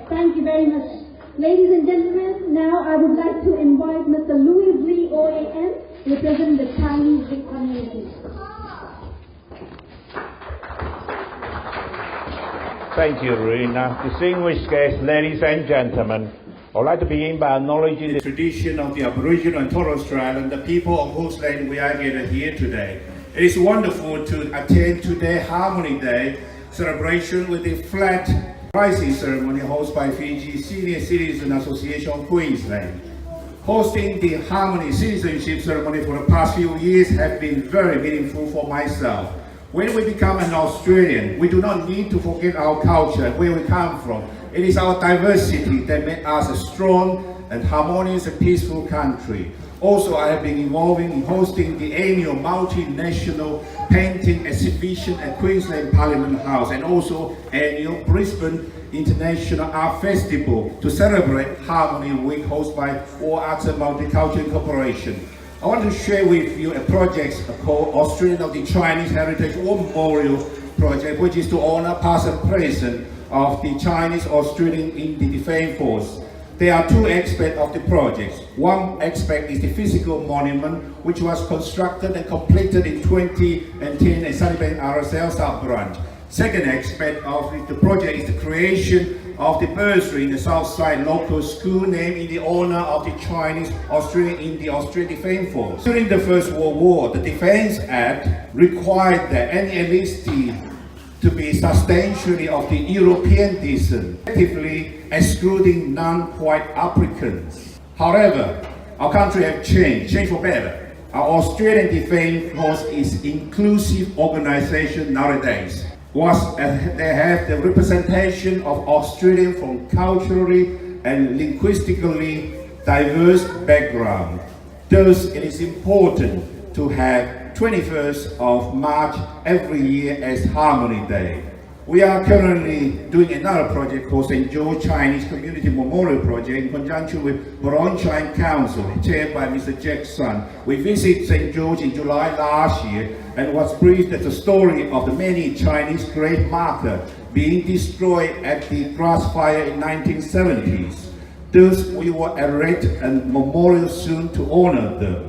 Thank you very much. Ladies and gentlemen, now I would like to invite Mr. Louis Lee OAM, representing the Chinese community. Thank you, Rina. Distinguished guests, ladies and gentlemen, I would like to begin by acknowledging the tradition of the Aboriginal and Torres Strait Islander people of whose land we are gathered here today. It is wonderful to attend today's Harmony Day celebration with the flag rising ceremony hosted by Fiji Senior Citizen Association Queensland. Hosting the Harmony Citizenship Ceremony for the past few years has been very meaningful for myself. When we become an Australian, we do not need to forget our culture, where we come from. It is our diversity that makes us a strong and harmonious and peaceful country. Also, I have been involving in hosting the annual multinational painting exhibition at Queensland Parliament House and also annual Brisbane International Art Festival to celebrate Harmony Week hosted by All Arts and Multicultural Corporation. I want to share with you a project called Australian of the Chinese Heritage War Memorial Project, which is to honor past and present of the Chinese Australian in the Defence Force. There are two aspects of the project. One aspect is the physical monument, which was constructed and completed in 2010 at Sunnybank RSL South Branch. Second aspect of the project is the creation of the bursary in the Southside local school named in the honor of the Chinese Australian in the Australian Defence Force. During the First World War, the Defence Act required that any enlistee to be substantially of the European descent, effectively excluding non-white applicants. However, our country has changed for better. Our Australian Defence Force is inclusive organisation nowadays. They have the representation of Australians from culturally and linguistically diverse background. Thus, it is important to have 21st of March every year as Harmony Day. We are currently doing another project called St. George Chinese Community Memorial Project in conjunction with Boronchine Council, chaired by Mr. Jackson. We visited St. George in July last year and was briefed at the story of the many Chinese grave marker being destroyed at the grass fire in 1970s. Thus, we will erect a memorial soon to honor them.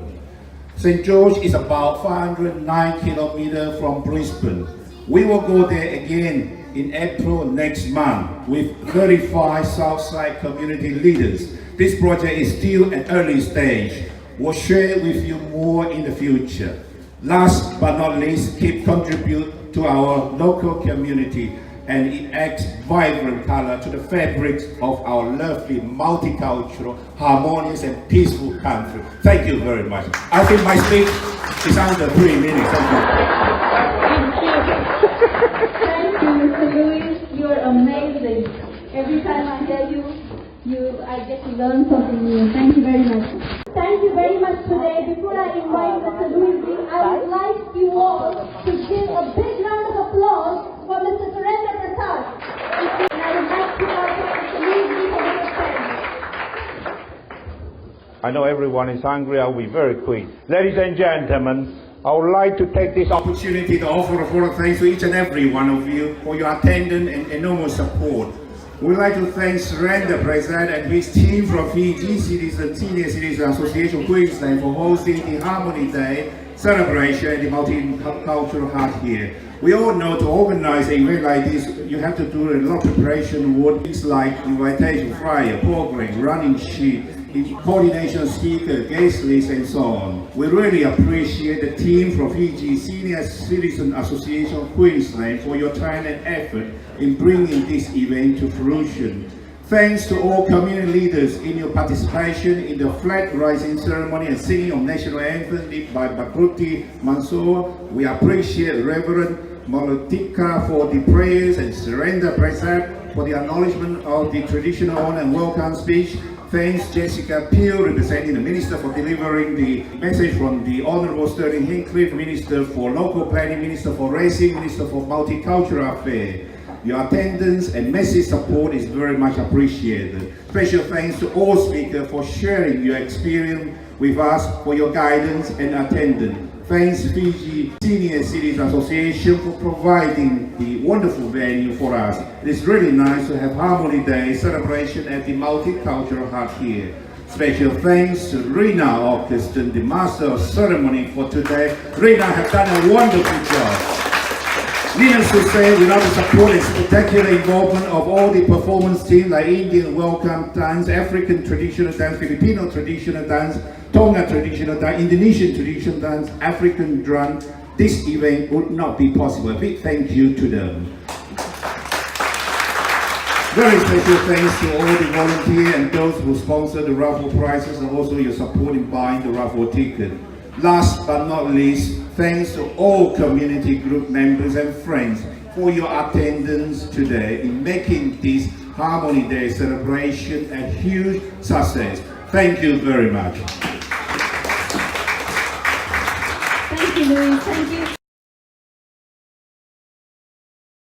St. George is about 509 kilometers from Brisbane. We will go there again in April next month with 35 Southside community leaders. This project is still at early stage. We'll share with you more in the future. Last but not least, keep contribute to our local community and it adds vibrant color to the fabric of our lovely, multicultural, harmonious and peaceful country. Thank you very much. I think my speech is under 3 minutes. Thank you. Thank you, Mr. Louis. You're amazing. Every time I hear you, I get to learn something new. Thank you very much. Thank you very much today. Before I invite Mr. Louis, I would like you all to give a big round of applause for Mr. Surendra Prasad. And I would like to welcome Mr. Louis for his presence. I know everyone is hungry. I'll be very quick. Ladies and gentlemen, I would like to take this opportunity to offer a full thanks to each and every one of you for your attendance and enormous support. We'd like to thank Surendra Prasad and his team from Fiji Senior Citizen Association Queensland for hosting the Harmony Day celebration at the Multicultural Heart here. We all know to organize an event like this, you have to do a lot of preparation work, things like invitation flyer, program, running sheet, coordination speaker, guest list, and so on. We really appreciate the team from Fiji Senior Citizen Association Queensland for your time and effort in bringing this event to fruition. Thanks to all community leaders in your participation in the flag raising ceremony and singing of national anthem led by Bakruti Mansoor. We appreciate Reverend Molotika for the prayers and Surendra Prasad for the acknowledgement of the traditional honor and welcome speech. Thanks Jessica Peel, representing the Minister, for delivering the message from the Honourable Sterling Hinckliffe, Minister for Local Planning, Minister for Racing, Minister for Multicultural Affairs. Your attendance and message support is very much appreciated. Special thanks to all speakers for sharing your experience with us, for your guidance and attendance. Thanks Fiji Senior Cities Association for providing the wonderful venue for us. It's really nice to have Harmony Day celebration at the Multicultural Hub here. Special thanks to Rina Augustin, the Master of Ceremony for today. Rina has done a wonderful job. Needless to say, without the support and spectacular involvement of all the performance teams like Indian welcome dance, African traditional dance, Filipino traditional dance, Tonga traditional dance, Indonesian traditional dance, African drum, this event would not be possible. A big thank you to them. Very special thanks to all the volunteers and those who sponsor the raffle prizes and also your support in buying the raffle ticket. Last but not least, thanks to all community group members and friends for your attendance today in making this Harmony Day celebration a huge success. Thank you very much. Thank you, Louis. Thank you.